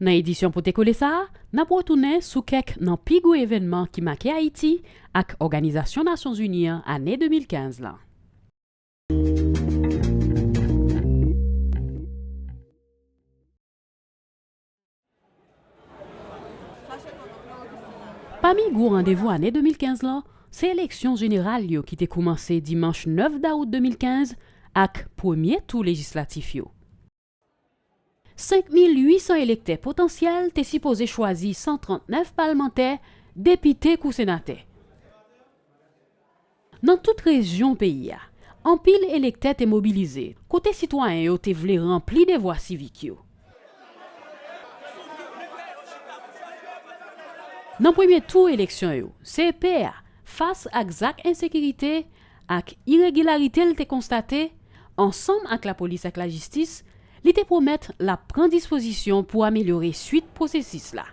Dans l'édition pour te coller ça, n'a pas retourné sous quelques nan pi gros événements qui marquent Haïti avec Organisation Nations Unies année 2015 là. Parmi gros rendez-vous année 2015 là, c'est l'élection générale yo qui t'est commencé dimanche 9 août 2015 avec premier tour législatif yo. 5800 électeurs potentiels étaient supposés choisir 139 parlementaires, députés ou sénateurs. Dans toute région pays, en pile électeurs étaient mobilisés. Côté citoyen, yo te vle rempli des voies civiques yo. Dans premier tour élection yo, CPA face à exact insécurité ak irrégularité l'te constaté ensemble avec la police et la justice, l'te promettre la prendre disposition pour améliorer suite processus là.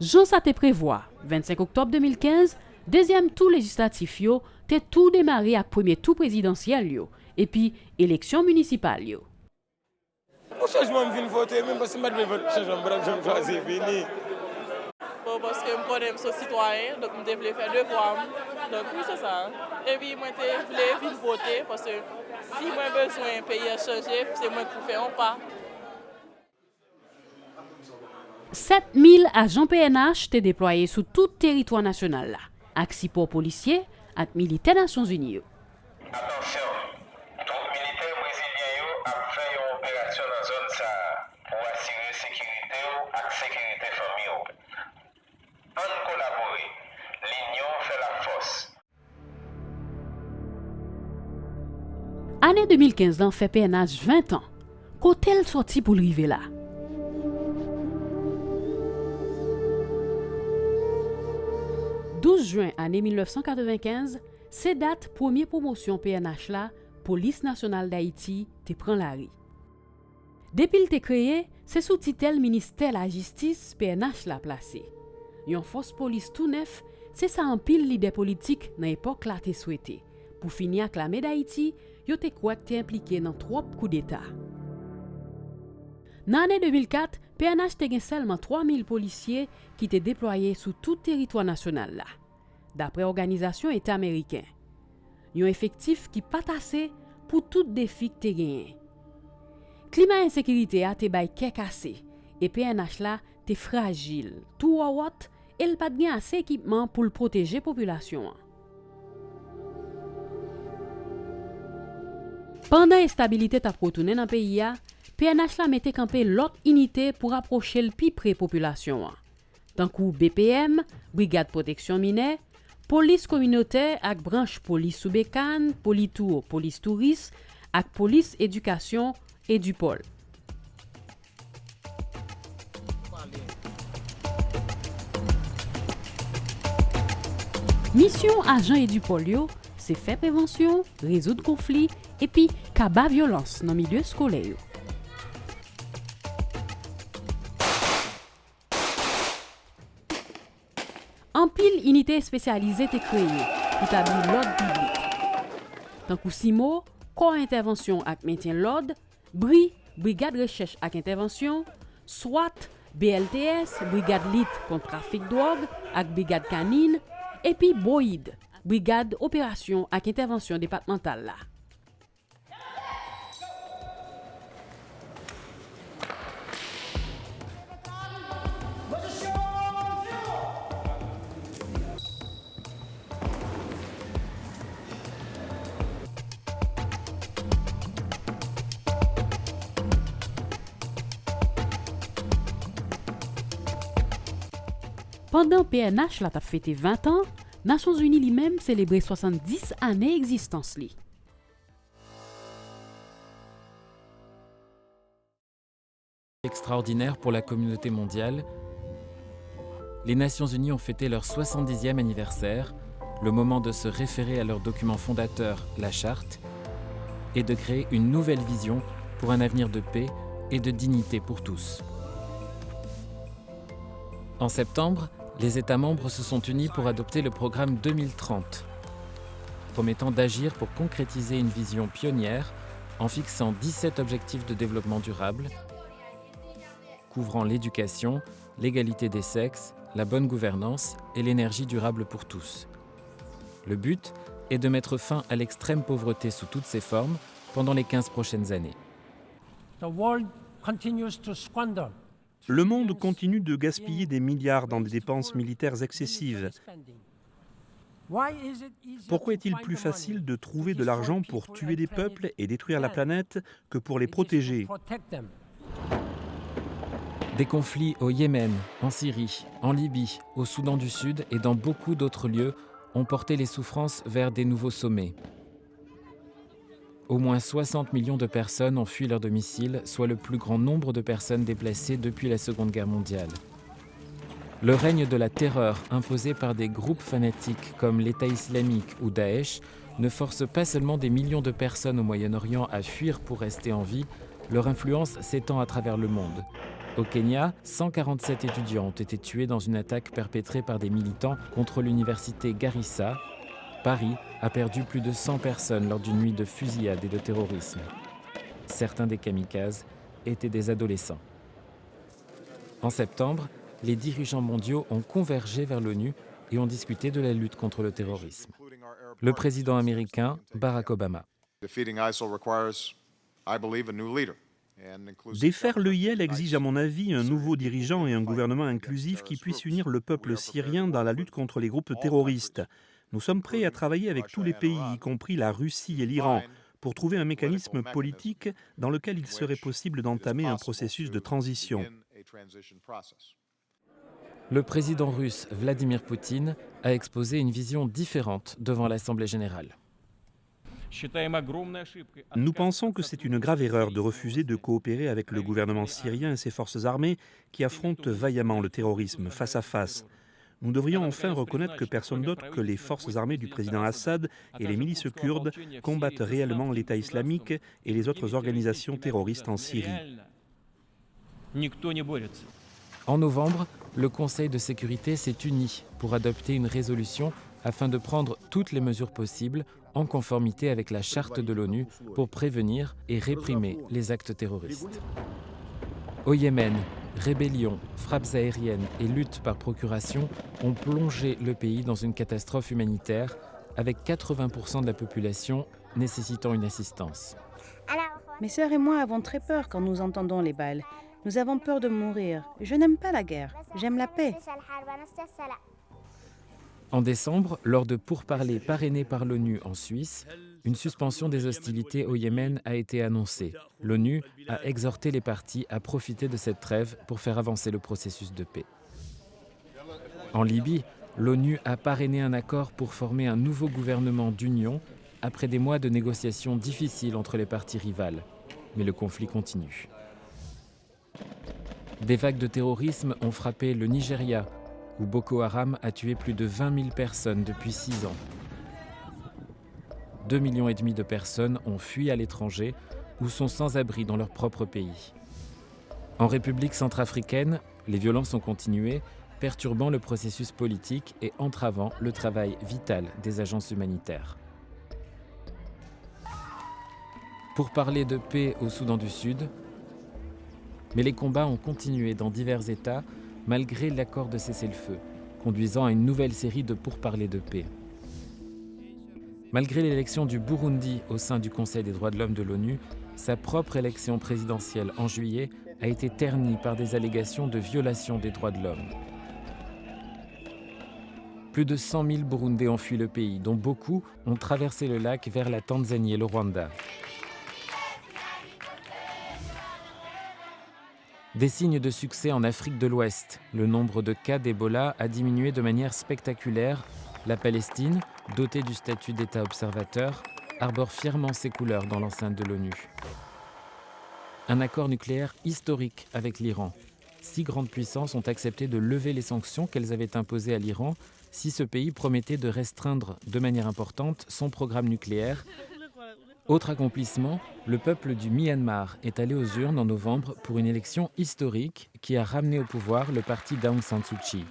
Jean ça te prévoit 25 octobre 2015, deuxième tour législatif yo, te tout démarré avec premier tour présidentiel yo et puis élection municipale yo. Au changement je viens voter même parce que je vais changement je choisir fini. Parce que je connais ce citoyen, donc je voulais faire devoir. Donc oui, c'est ça. Et puis moi je voulais venir voter parce que si moi j'ai besoin d'un pays à changer, c'est moi qui fais un pas. 7000 agents PNH étaient déployés sur tout le territoire national là, avec support policiers et militaires des Nations Unies. Attention, troupes militaires brésiliens ont fait une opération dans la zone ça pour assurer la sécurité et la sécurité famille. On collabore, l'union fait la force. Année 2015 dans fait PNH 20 ans. Côté elle sorti pour arriver là. « 12 juin année 1995, c'est date première promotion PNH là, Police nationale d'Haïti te prend la rue. Depuis le te créé, c'est sous titel ministère la justice PNH la placé. Yon force police tout neuf, c'est ça en pile l'idée politique dans l'époque là te souhaité. Pour finir avec la d'Haïti, yo te croit que t'es impliqué dans 3 coups d'état. Dans l'année 2004, PNH te gen seulement 3000 policiers qui étaient déployés sur tout le territoire national là. D'après l'organisation État américain. Yon effectif qui pas assez pour tout défi que te gagné. Climat insécurité a te bay kek assez et PNH là te fragile. Tout wawot, el pas gen assez équipement pour le protéger population. Pendant l'instabilité t'a retourné dans le pays, PNH la mette campé l'autre unité pour approcher le plus près population. Tant que BPM, Brigade Protection Minière, Police Communautaire avec branche Police Soubécane, Politour, Police Touriste, avec Police Éducation et du Pôle. Mission agent et du polio, c'est faire prévention, résoudre conflits et puis combattre violence dans le milieu scolaire. En pile unité spécialisée est créée pour établir l'ordre public. Tant que SIMO, corps intervention avec maintien l'ordre, BRI, brigade recherche avec intervention, SWAT, BLTS, brigade lutte contre trafic de drogue avec brigade canine, et puis BOID, brigade opération avec intervention départementale là. Pendant PNH la t'a fêté 20 ans, Nations Unies lui-même célébrait 70 années d'existence li. Extraordinaire pour la communauté mondiale, les Nations Unies ont fêté leur 70e anniversaire, le moment de se référer à leur document fondateur, la Charte, et de créer une nouvelle vision pour un avenir de paix et de dignité pour tous. En septembre, les États membres se sont unis pour adopter le programme 2030, promettant d'agir pour concrétiser une vision pionnière en fixant 17 objectifs de développement durable, couvrant l'éducation, l'égalité des sexes, la bonne gouvernance et l'énergie durable pour tous. Le but est de mettre fin à l'extrême pauvreté sous toutes ses formes pendant les 15 prochaines années. Le monde continue de gaspiller des milliards dans des dépenses militaires excessives. Pourquoi est-il plus facile de trouver de l'argent pour tuer des peuples et détruire la planète que pour les protéger ? Des conflits au Yémen, en Syrie, en Libye, au Soudan du Sud et dans beaucoup d'autres lieux ont porté les souffrances vers des nouveaux sommets. Au moins 60 millions de personnes ont fui leur domicile, soit le plus grand nombre de personnes déplacées depuis la Seconde Guerre mondiale. Le règne de la terreur imposé par des groupes fanatiques comme l'État islamique ou Daesh ne force pas seulement des millions de personnes au Moyen-Orient à fuir pour rester en vie, leur influence s'étend à travers le monde. Au Kenya, 147 étudiants ont été tués dans une attaque perpétrée par des militants contre l'université Garissa. Paris a perdu plus de 100 personnes lors d'une nuit de fusillade et de terrorisme. Certains des kamikazes étaient des adolescents. En septembre, les dirigeants mondiaux ont convergé vers l'ONU et ont discuté de la lutte contre le terrorisme. Le président américain, Barack Obama. Défaire l'EIL exige à mon avis un nouveau dirigeant et un gouvernement inclusif qui puisse unir le peuple syrien dans la lutte contre les groupes terroristes. Nous sommes prêts à travailler avec tous les pays, y compris la Russie et l'Iran, pour trouver un mécanisme politique dans lequel il serait possible d'entamer un processus de transition. Le président russe Vladimir Poutine a exposé une vision différente devant l'Assemblée générale. Nous pensons que c'est une grave erreur de refuser de coopérer avec le gouvernement syrien et ses forces armées qui affrontent vaillamment le terrorisme face à face. Nous devrions enfin reconnaître que personne d'autre que les forces armées du président Assad et les milices kurdes combattent réellement l'État islamique et les autres organisations terroristes en Syrie. En novembre, le Conseil de sécurité s'est uni pour adopter une résolution afin de prendre toutes les mesures possibles en conformité avec la charte de l'ONU pour prévenir et réprimer les actes terroristes. Au Yémen, rébellions, frappes aériennes et lutte par procuration ont plongé le pays dans une catastrophe humanitaire avec 80% de la population nécessitant une assistance. Mes sœurs et moi avons très peur quand nous entendons les balles. Nous avons peur de mourir. Je n'aime pas la guerre, j'aime la paix. En décembre, lors de pourparlers parrainés par l'ONU en Suisse, une suspension des hostilités au Yémen a été annoncée. L'ONU a exhorté les parties à profiter de cette trêve pour faire avancer le processus de paix. En Libye, l'ONU a parrainé un accord pour former un nouveau gouvernement d'union après des mois de négociations difficiles entre les parties rivales. Mais le conflit continue. Des vagues de terrorisme ont frappé le Nigeria, où Boko Haram a tué plus de 20 000 personnes depuis 6 ans. 2,5 millions de personnes ont fui à l'étranger ou sont sans abri dans leur propre pays. En République centrafricaine, les violences ont continué, perturbant le processus politique et entravant le travail vital des agences humanitaires. Pour parler de paix au Soudan du Sud, mais les combats ont continué dans divers États malgré l'accord de cessez-le-feu, conduisant à une nouvelle série de pourparlers de paix. Malgré l'élection du Burundi au sein du Conseil des droits de l'homme de l'ONU, sa propre élection présidentielle en juillet a été ternie par des allégations de violation des droits de l'homme. Plus de 100 000 Burundais ont fui le pays, dont beaucoup ont traversé le lac vers la Tanzanie et le Rwanda. Des signes de succès en Afrique de l'Ouest. Le nombre de cas d'Ebola a diminué de manière spectaculaire. La Palestine, dotée du statut d'État observateur, arbore fièrement ses couleurs dans l'enceinte de l'ONU. Un accord nucléaire historique avec l'Iran. 6 grandes puissances ont accepté de lever les sanctions qu'elles avaient imposées à l'Iran si ce pays promettait de restreindre de manière importante son programme nucléaire. Autre accomplissement, le peuple du Myanmar est allé aux urnes en novembre pour une élection historique qui a ramené au pouvoir le parti d'Aung San Suu Kyi.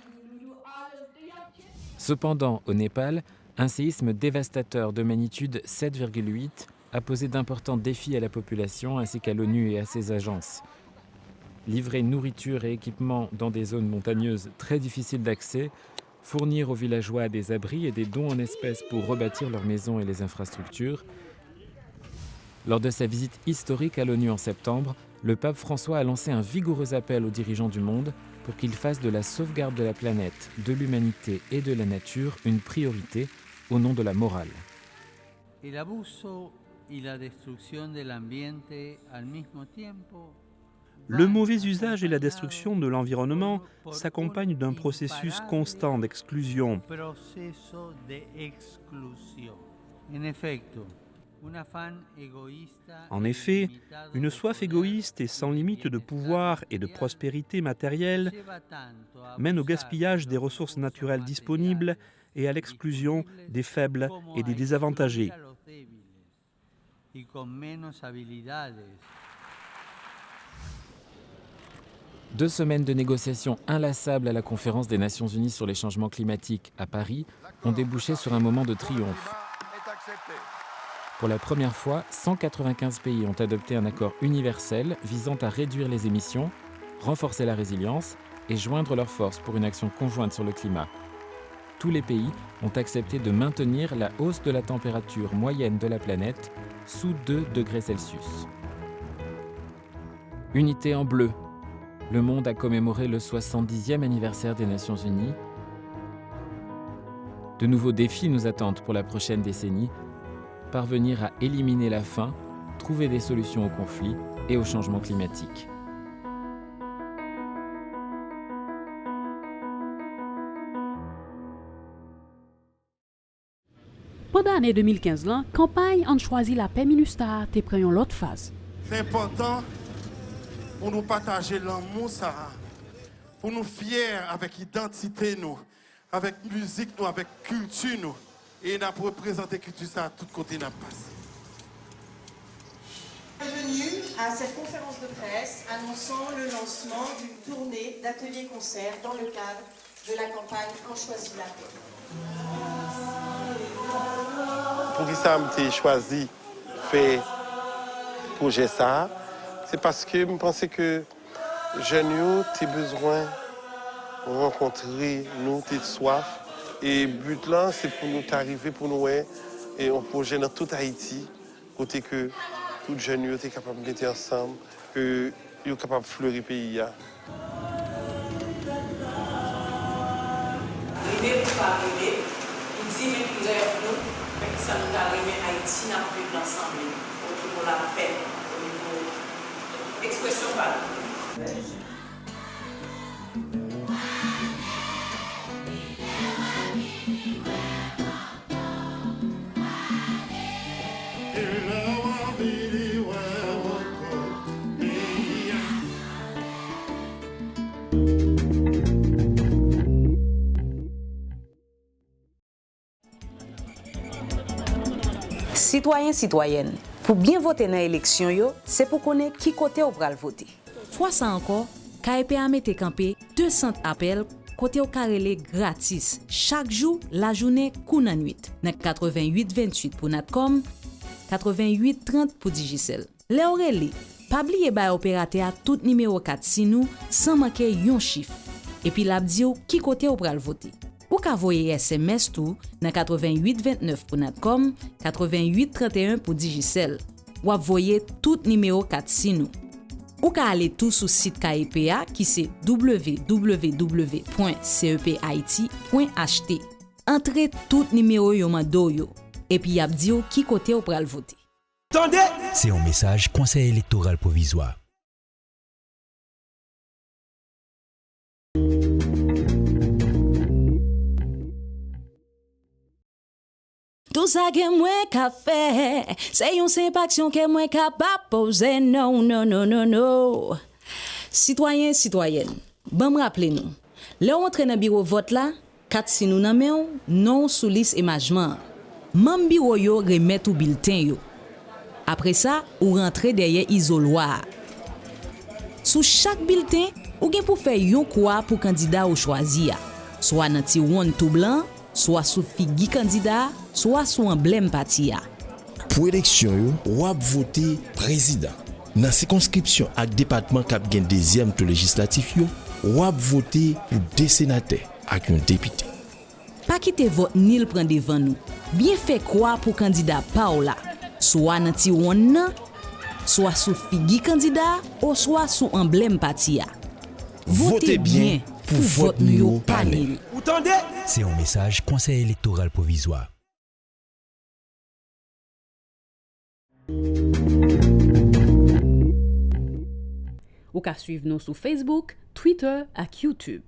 Cependant, au Népal, un séisme dévastateur de magnitude 7,8 a posé d'importants défis à la population ainsi qu'à l'ONU et à ses agences. Livrer nourriture et équipements dans des zones montagneuses très difficiles d'accès, fournir aux villageois des abris et des dons en espèces pour rebâtir leurs maisons et les infrastructures. Lors de sa visite historique à l'ONU en septembre, le pape François a lancé un vigoureux appel aux dirigeants du monde pour qu'ils fassent de la sauvegarde de la planète, de l'humanité et de la nature une priorité au nom de la morale. Le mauvais usage et la destruction de l'environnement s'accompagnent d'un processus constant d'exclusion. En effet, une soif égoïste et sans limite de pouvoir et de prospérité matérielle mène au gaspillage des ressources naturelles disponibles et à l'exclusion des faibles et des désavantagés. Deux semaines de négociations inlassables à la conférence des Nations Unies sur les changements climatiques à Paris ont débouché sur un moment de triomphe. Pour la première fois, 195 pays ont adopté un accord universel visant à réduire les émissions, renforcer la résilience et joindre leurs forces pour une action conjointe sur le climat. Tous les pays ont accepté de maintenir la hausse de la température moyenne de la planète sous 2 degrés Celsius. Unité en bleu. Le monde a commémoré le 70e anniversaire des Nations Unies. De nouveaux défis nous attendent pour la prochaine décennie. Parvenir à éliminer la faim, trouver des solutions aux conflits et au changement climatique. Pendant l'année 2015, la campagne On choisit la paix MINUSTAH te pris une autre phase. C'est important pour nous partager l'amour, ça, pour nous fiers avec l'identité, nous, avec musique, nous, avec culture, nous. Et nous pour représenter culture ça à tous côtés n'a passé. Bienvenue à cette conférence de presse annonçant le lancement d'une tournée d'ateliers-concerts dans le cadre de la campagne On choisit la paix. Pour qui ça m'a choisi faire projet ça, c'est parce que je pensais que jeunes ont besoin de rencontrer nous, de soif. Et le but là, c'est pour nous arriver, pour nous et un projet dans toute Haïti, côté que tous les jeunes sont capables de mettre ensemble, que ils sont capables de fleurir le pays. Arriver ou pas arriver, il dit même que nous, mais ça nous arrive en Haïti, nous avons vécu ensemble, au niveau de la paix, au niveau de l'expression par Citoyens, citoyennes, pour bien voter dans l'élection, c'est pour connaître qui côté ou pral voter. Fois ça encore, KEP a mette campé 200 appels côté au carrelé gratis chaque jour la journée kou nan nuit. Dans 88 28 pour Natcom, 88 30 pour Digicel. Les oreli, pas oublier ba opérateur tout numéro 4 si nous sans manquer yon chiffre. Et puis l'a dit qui côté ou pral voter. Ou ka voyer SMS tout dans 88 29 pour Natcom, 88 31 pour Digicel. Ou voyer tout numéro 4 si nous. Ou ka aller tout sur site KEPA qui c'est www.cephaiti.ht. Entrez tout numéro yo mando yo et puis y a dit qui côté ou pral voter. Attendez, c'est un message Conseil électoral provisoire. Tout ça que moi qu'a fait, c'est une simple action que moi capable poser non non non non non. Citoyens, citoyennes, bon me rappelez nous. Là on entre dans bureau vote là, 4 si nous nan men non sous liste émagement. Mam bureau yo remet ou bulletin yo. Après ça, ou rentre derrière isoloir. Sous chaque bulletin, ou gen pour faire yon quoi pour candidat ou choisi. Soit nan ti ron tout blanc, soit sous figi candidat, soit sous emblème parti. Pour élection yo, wap voter président. Dans circonscription ak département k'ap gen deuxième tour législatif yo, wap voter pour des sénateurs ak un député. Pas quitter vote ni le prendre devant nous. Bien fait croire pour candidat Paola, soit nan ti ron nan, soit sous figi candidat ou soit sous emblème parti. Votez bien pour vote nou panel. Vous entendez? C'est un message Conseil électoral provisoire. Ou ka suivre nous sur Facebook, Twitter et YouTube.